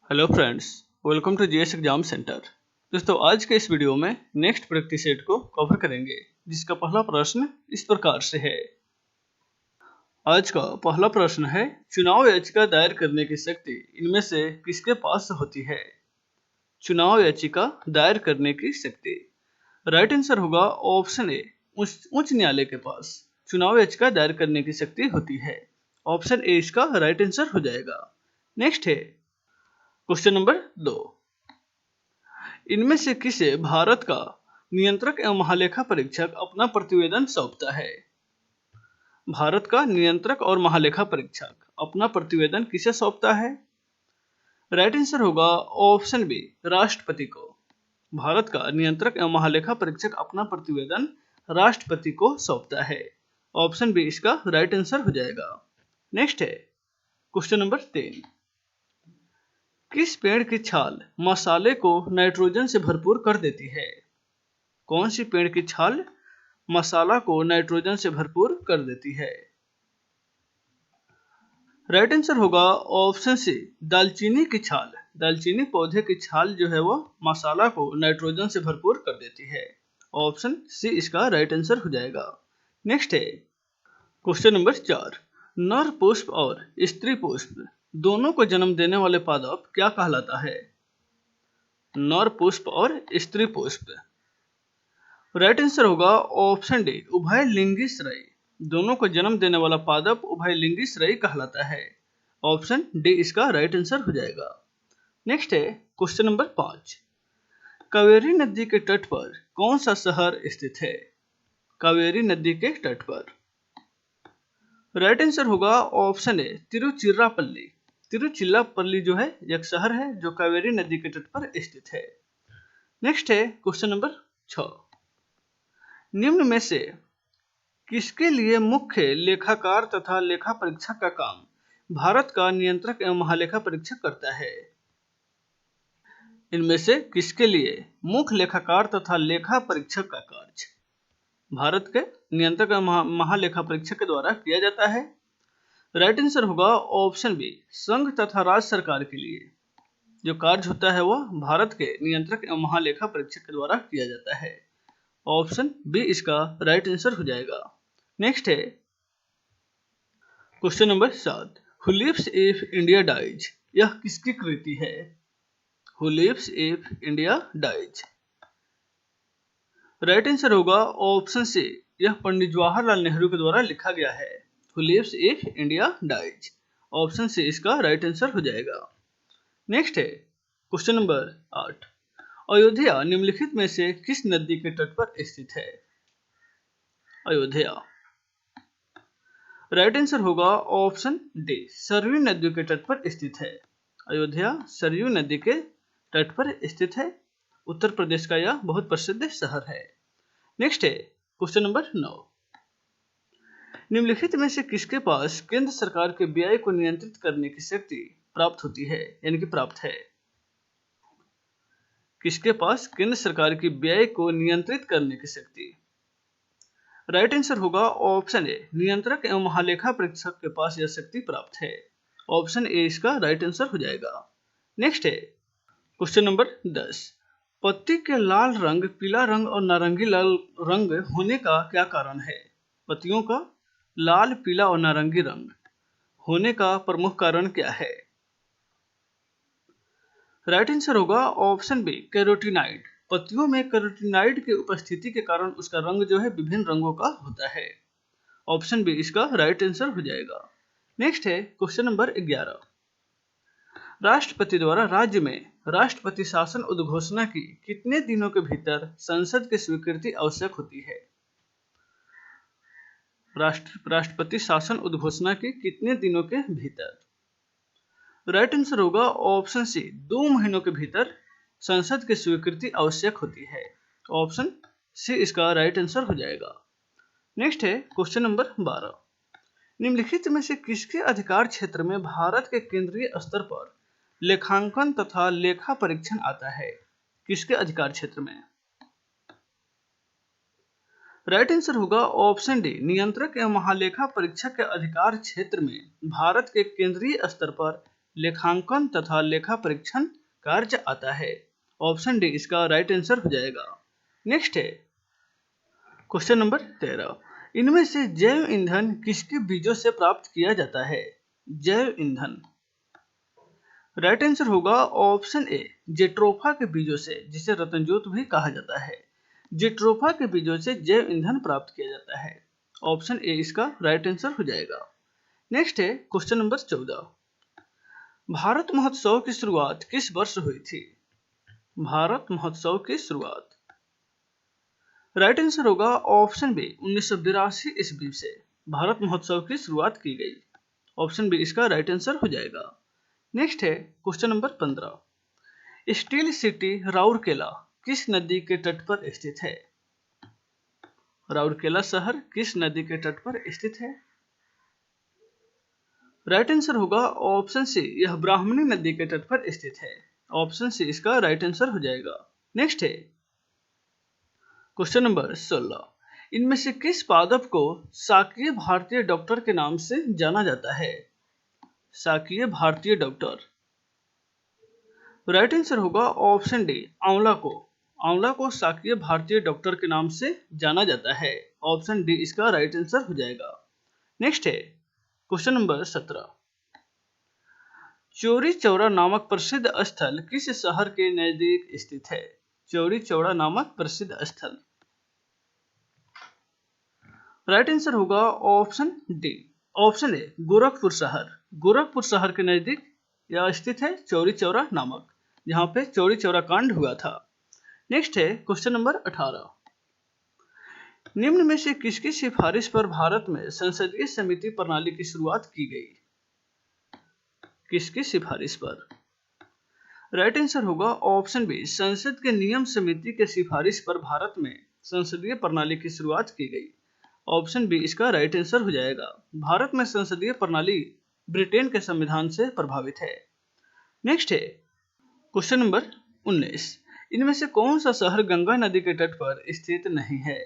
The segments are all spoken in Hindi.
Hello friends, welcome to GS exam centre. दोस्तों, आज के इस वीडियो में नेक्स्ट प्रैक्टिस सेट को कवर करेंगे, जिसका पहला प्रश्न इस प्रकार से है। आज का पहला प्रश्न है, चुनाव याचिका दायर करने की शक्ति इनमें से किसके पास होती है? चुनाव याचिका दायर करने की शक्ति। राइट आंसर होगा ऑप्शन ए, उच्च न्यायालय के पास चुनाव याचिका दायर करने की शक्ति होती है। ऑप्शन ए इसका राइट आंसर हो जाएगा। नेक्स्ट है क्वेश्चन नंबर 2। इनमें से किसे भारत का नियंत्रक एवं महालेखा परीक्षक अपना प्रतिवेदन सौंपता है? भारत का नियंत्रक और महालेखा परीक्षक अपना प्रतिवेदन किसे सौंपता है? राइट आंसर होगा ऑप्शन बी, राष्ट्रपति को। भारत का नियंत्रक एवं महालेखा परीक्षक अपना प्रतिवेदन राष्ट्रपति को सौंपता है। ऑप्शन बी इसका राइट आंसर हो जाएगा। नेक्स्ट है क्वेश्चन नंबर 3। किस पेड़ की छाल मसाले को नाइट्रोजन से भरपूर कर देती है? कौन सी पेड़ की छाल मसाला को नाइट्रोजन से भरपूर कर देती है? राइट आंसर होगा ऑप्शन सी, दालचीनी की छाल। दालचीनी पौधे की छाल जो है वो मसाला को नाइट्रोजन से भरपूर कर देती है। ऑप्शन सी इसका राइट आंसर हो जाएगा। नेक्स्ट है क्वेश्चन नंबर 4। नर पुष्प और स्त्री पुष्प दोनों को जन्म देने वाले पादप क्या कहलाता है? नर पुष्प और स्त्री पुष्प। राइट आंसर होगा ऑप्शन डी, उभयलिंगी श्रेय। दोनों को जन्म देने वाला पादप उभयलिंगी श्रेय कहलाता है। ऑप्शन डी इसका राइट आंसर हो जाएगा। नेक्स्ट है क्वेश्चन नंबर 5। कावेरी नदी के तट पर कौन सा शहर स्थित है? कावेरी नदी के तट पर। राइट आंसर होगा ऑप्शन ए, तिरुचिरापल्ली। तिरुचिरापल्ली जो है एक शहर है जो कावेरी नदी के तट पर स्थित है। नेक्स्ट है क्वेश्चन नंबर 6। निम्न में से किसके लिए मुख्य लेखाकार तथा लेखा परीक्षक का काम भारत का नियंत्रक एवं महालेखा परीक्षक करता है? इनमें से किसके लिए मुख्य लेखाकार तथा लेखा परीक्षक का कार्य भारत के नियंत्रक एवं महालेखा परीक्षक के द्वारा किया जाता है? राइट आंसर होगा ऑप्शन बी, संघ तथा राज्य सरकार के लिए जो कार्य होता है वह भारत के नियंत्रक एवं महालेखा परीक्षक के द्वारा किया जाता है। ऑप्शन बी इसका राइट आंसर हो जाएगा। नेक्स्ट है question number 7। Who lives if India dies, यह किसकी कृति है? Who lives if India dies. Right answer होगा ऑप्शन सी, यह पंडित जवाहरलाल नेहरू के द्वारा लिखा गया है। Who lives if India dies. Option C इसका राइट आंसर हो जाएगा। नेक्स्ट है क्वेश्चन नंबर 8। अयोध्या निम्नलिखित में से किस नदी के तट पर स्थित है? अयोध्या। राइट आंसर होगा ऑप्शन डी, सरयू नदी के तट पर स्थित है। अयोध्या सरयू नदी के तट पर स्थित है। उत्तर प्रदेश का यह बहुत प्रसिद्ध शहर है। नेक्स्ट है क्वेश्चन नंबर 9। निम्नलिखित में से किसके पास केंद्र सरकार के व्यय को नियंत्रित करने की शक्ति प्राप्त होती है, यानी कि प्राप्त है? किसके पास केंद्र सरकार की व्यय को नियंत्रित करने की शक्ति? राइट आंसर होगा ऑप्शन ए, नियंत्रक एवं महालेखा परीक्षक के पास यह शक्ति प्राप्त है। ऑप्शन ए इसका राइट आंसर हो जाएगा। नेक्स्ट है क्वेश्चन नंबर 10। पत्ती के लाल रंग, पीला रंग और नारंगी लाल रंग होने का क्या कारण है? पत्तियों का लाल, पीला और नारंगी रंग होने का प्रमुख कारण क्या है? राइट आंसर होगा ऑप्शन बी, कैरोटीनाइड। पत्तियों में कैरोटीनाइड की उपस्थिति के कारण उसका रंग जो है विभिन्न रंगों का होता है। ऑप्शन बी इसका राइट आंसर हो जाएगा। नेक्स्ट है क्वेश्चन नंबर 11। राष्ट्रपति द्वारा राज्य में राष्ट्रपति शासन उद्घोषणा की कितने दिनों के भीतर संसद की स्वीकृति आवश्यक होती है? राष्ट्रपति शासन उद्घोषणा की कितने दिनों के भीतर? राइट आंसर होगा ऑप्शन सी, 2 महीनों के भीतर संसद की स्वीकृति आवश्यक होती है। ऑप्शन सी इसका राइट आंसर हो जाएगा। नेक्स्ट है क्वेश्चन नंबर 12। निम्नलिखित में से किसके अधिकार क्षेत्र में भारत के केंद्रीय स्तर पर लेखांकन तथा लेखा परीक्षण आता है? किसके अधिकार क्षेत्र में? राइट आंसर होगा ऑप्शन डी, नियंत्रक एवं महालेखा परीक्षक के अधिकार क्षेत्र में भारत के केंद्रीय स्तर पर लेखांकन तथा लेखा परीक्षण कार्य आता है। ऑप्शन डी इसका राइट आंसर हो जाएगा। नेक्स्ट है क्वेश्चन नंबर 13। इनमें से जैव ईंधन किसके बीजों से प्राप्त किया जाता है? जैव ईंधन राइट आंसर होगा ऑप्शन ए जेट्रोफा के बीजों से, जिसे रत्नजोत भी कहा जाता है। जेट्रोफा के बीजों से जैव ईंधन प्राप्त किया जाता है। ऑप्शन ए इसका राइट आंसर हो जाएगा। नेक्स्ट है क्वेश्चन नंबर 14। भारत महोत्सव की शुरुआत किस वर्ष हुई थी? भारत महोत्सव की शुरुआत राइट आंसर होगा ऑप्शन बी 1982 ईस्वी से भारत महोत्सव की शुरुआत की गई। ऑप्शन बी इसका राइट आंसर हो जाएगा। नेक्स्ट है question number 15। Steel city Rourkela किस नदी के तट पर स्थित है? राउरकेला शहर किस नदी के तट पर स्थित है? राइट आंसर होगा ऑप्शन सी, यह ब्राह्मणी नदी के तट पर स्थित है। ऑप्शन सी इसका राइट आंसर हो जाएगा। नेक्स्ट है क्वेश्चन नंबर 16। इनमें से किस पादप को शाकीय भारतीय डॉक्टर के नाम से जाना जाता है? शाकीय भारतीय डॉक्टर राइट आंसर होगा ऑप्शन डी आंवला को। आंवला को शाकीय भारतीय डॉक्टर के नाम से जाना जाता है। ऑप्शन डी इसका राइट आंसर हो जाएगा। नेक्स्ट है क्वेश्चन नंबर 17। चौरी चौरा नामक प्रसिद्ध स्थल किस शहर के नजदीक स्थित है? चौरी चौरा नामक प्रसिद्ध स्थल राइट आंसर होगा option D option A Gorakhpur शहर। गोरखपुर शहर के नजदीक यह स्थित है चौरी चौरा नामक, जहां पे चौरी चौरा कांड हुआ था। नेक्स्ट है क्वेश्चन नंबर 18। निम्न में से किसकी सिफारिश पर भारत में संसदीय समिति प्रणाली की शुरुआत की गई? किसकी सिफारिश पर? राइट आंसर होगा ऑप्शन बी संसद के नियम समिति के सिफारिश पर भारत में संसदीय प्रणाली की शुरुआत की गई। ऑप्शन बी इसका राइट आंसर हो जाएगा। भारत में संसदीय प्रणाली ब्रिटेन के संविधान से प्रभावित है। नेक्स्ट है क्वेश्चन नंबर 19। इनमें से कौन सा शहर गंगा नदी के तट पर स्थित नहीं है?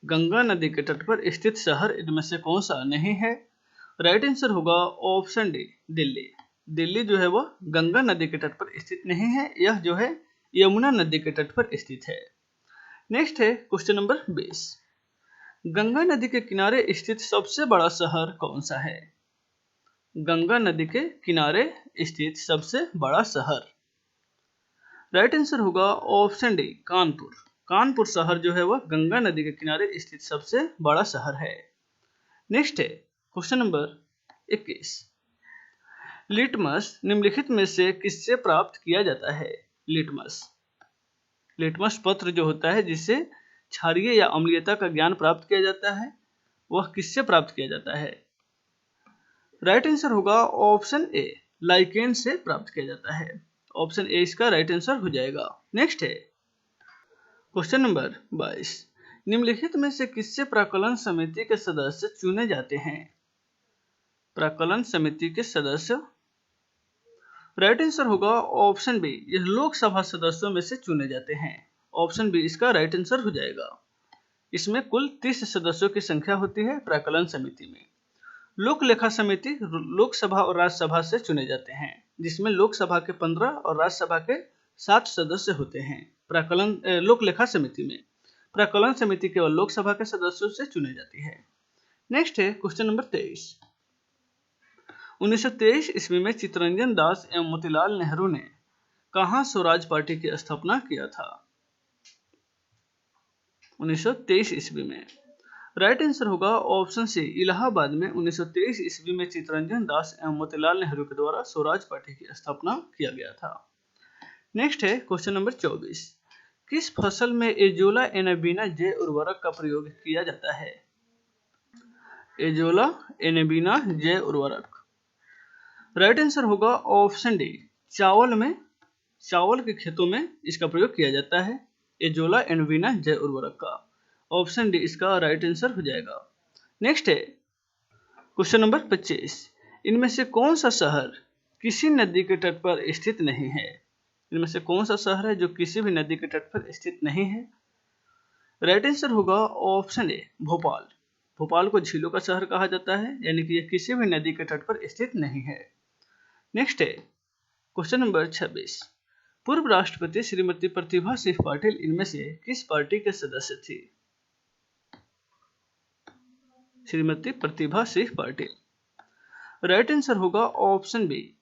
गंगा नदी के तट पर स्थित शहर इनमें से कौन सा नहीं है? राइट आंसर होगा ऑप्शन डी दिल्ली। दिल्ली जो है वह गंगा नदी के तट पर स्थित नहीं है, यह जो है यमुना नदी के तट पर स्थित है। नेक्स्ट है क्वेश्चन नंबर 20। गंगा नदी के किनारे स्थित सबसे बड़ा शहर कौन सा है? गंगा नदी के किनारे स्थित सबसे बड़ा शहर राइट आंसर होगा ऑप्शन डी कानपुर। कानपुर शहर जो है वह गंगा नदी के किनारे स्थित सबसे बड़ा शहर है। नेक्स्ट है क्वेश्चन नंबर 21। लिटमस निम्नलिखित में से किससे प्राप्त किया जाता है? लिटमस लिटमस पत्र जो होता है जिससे क्षारीय या अम्लीयता का ज्ञान प्राप्त किया जाता है, वह किससे प्राप्त किया जाता है? राइट आंसर होगा ऑप्शन ए लाइकेन से प्राप्त किया जाता है। ऑप्शन ए इसका राइट आंसर हो जाएगा। नेक्स्ट है क्वेश्चन नंबर 22। निम्नलिखित में से किससे प्राक्कलन समिति के सदस्य चुने जाते हैं? प्राक्कलन समिति के सदस्य राइट आंसर होगा ऑप्शन बी, यह लोकसभा सदस्यों में से चुने जाते हैं। ऑप्शन बी इसका राइट आंसर हो जाएगा। इसमें कुल 30 सदस्यों की संख्या होती है प्राक्कलन समिति में। लोक लेखा समिति लोकसभा और राज्यसभा से चुने जाते हैं, जिसमें लोकसभा के 15 और राज्यसभा के 7 सदस्य होते हैं। प्राक्कलन लोक लेखा समिति में प्राक्कलन समिति केवल लोकसभा के सदस्यों से चुनी जाती है। नेक्स्ट है क्वेश्चन नंबर 23। 1923 ईस्वी में चित्तरंजन दास एवं मोतीलाल नेहरू ने कहां स्वराज पार्टी की स्थापना किया था? 1923 ईस्वी में राइट आंसर होगा ऑप्शन सी इलाहाबाद में 1923 ईस्वी में चित्तरंजन दास एवं मोतीलाल नेहरू के द्वारा स्वराज पार्टी की स्थापना किया गया था। नेक्स्ट है क्वेश्चन नंबर 24। किस फसल में एजोला एनाबीना जैव उर्वरक का प्रयोग किया जाता है? एजोला एनाबीना जैव उर्वरक राइट आंसर होगा ऑप्शन डी चावल में, चावल के खेतों में इसका प्रयोग किया जाता है एजोला एनाबीना जैव उर्वरक का। ऑप्शन डी इसका राइट आंसर हो जाएगा। नेक्स्ट है क्वेश्चन नंबर 25। इनमें से कौन सा शहर किसी नदी के तट पर स्थित नहीं है? इनमें से कौन सा शहर है जो किसी भी नदी के तट पर स्थित नहीं है? राइट आंसर होगा ऑप्शन ए भोपाल। भोपाल को झीलों का शहर कहा जाता है, यानी कि यह किसी भी नदी के तट पर स्थित नहीं है। नेक्स्ट है क्वेश्चन नंबर 26। पूर्व राष्ट्रपति श्रीमती प्रतिभा सिंह पाटिल इनमें से किस पार्टी के सदस्य थी? श्रीमती प्रतिभा सिंह पाटिल। राइट आंसर होगा option B,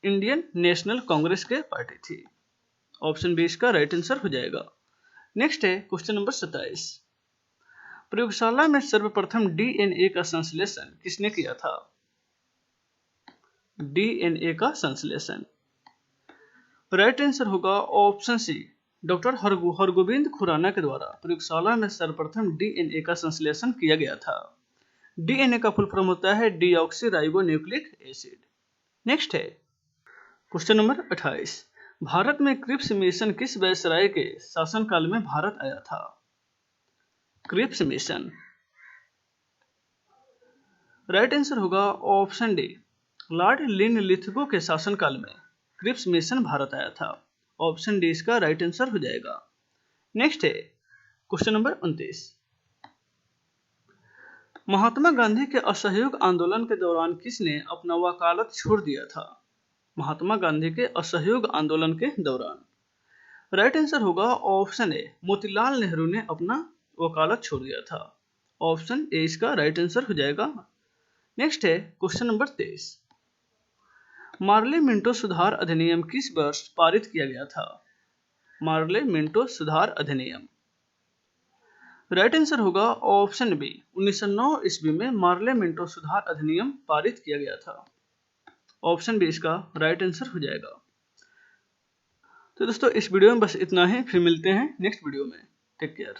Indian National Congress के पार्टी थी। ऑप्शन बी इसका राइट आंसर हो जाएगा। नेक्स्ट है क्वेश्चन नंबर 27। प्रयोगशाला में सर्वप्रथम डीएनए का संश्लेषण किसने किया था? डीएनए का संश्लेषण। राइट आंसर होगा option C, doctor Hargovind Khurana के द्वारा प्रयोगशाला में सर्वप्रथम डीएनए का संश्लेषण किया गया था। डीएनए का फुल फॉर्म होता है deoxy ribo nucleic acid. Next है क्वेश्चन नंबर 28। भारत में क्रिप्स मिशन किस वायसराय के शासनकाल में भारत आया था? Cripps mission. राइट आंसर होगा ऑप्शन डी, लॉर्ड लिनलिथगो के शासनकाल में क्रिप्स मिशन भारत आया था। ऑप्शन डी इसका राइट आंसर हो जाएगा। नेक्स्ट है क्वेश्चन नंबर 29। महात्मा गांधी के असहयोग आंदोलन के दौरान किसने अपना वकालत छोड़ दिया था? महात्मा गांधी के असहयोग आंदोलन के दौरान। राइट आंसर होगा ऑप्शन ए, मोतीलाल नेहरू ने अपना वकालत छोड़ दिया था। ऑप्शन ए इसका राइट आंसर हो जाएगा। नेक्स्ट है क्वेश्चन नंबर 23। मार्ले मिंटो सुधार अधिनियम किस वर्ष पारित किया गया था? मार्ले मिंटो सुधार अधिनियम। राइट आंसर होगा ऑप्शन बी, 1909 ईस्वी में मार्ले मिंटो सुधार अधिनियम पारित किया गया था। ऑप्शन बी इसका राइट आंसर हो जाएगा। तो दोस्तों इस वीडियो में बस इतना ही, फिर मिलते हैं नेक्स्ट वीडियो में। Take care.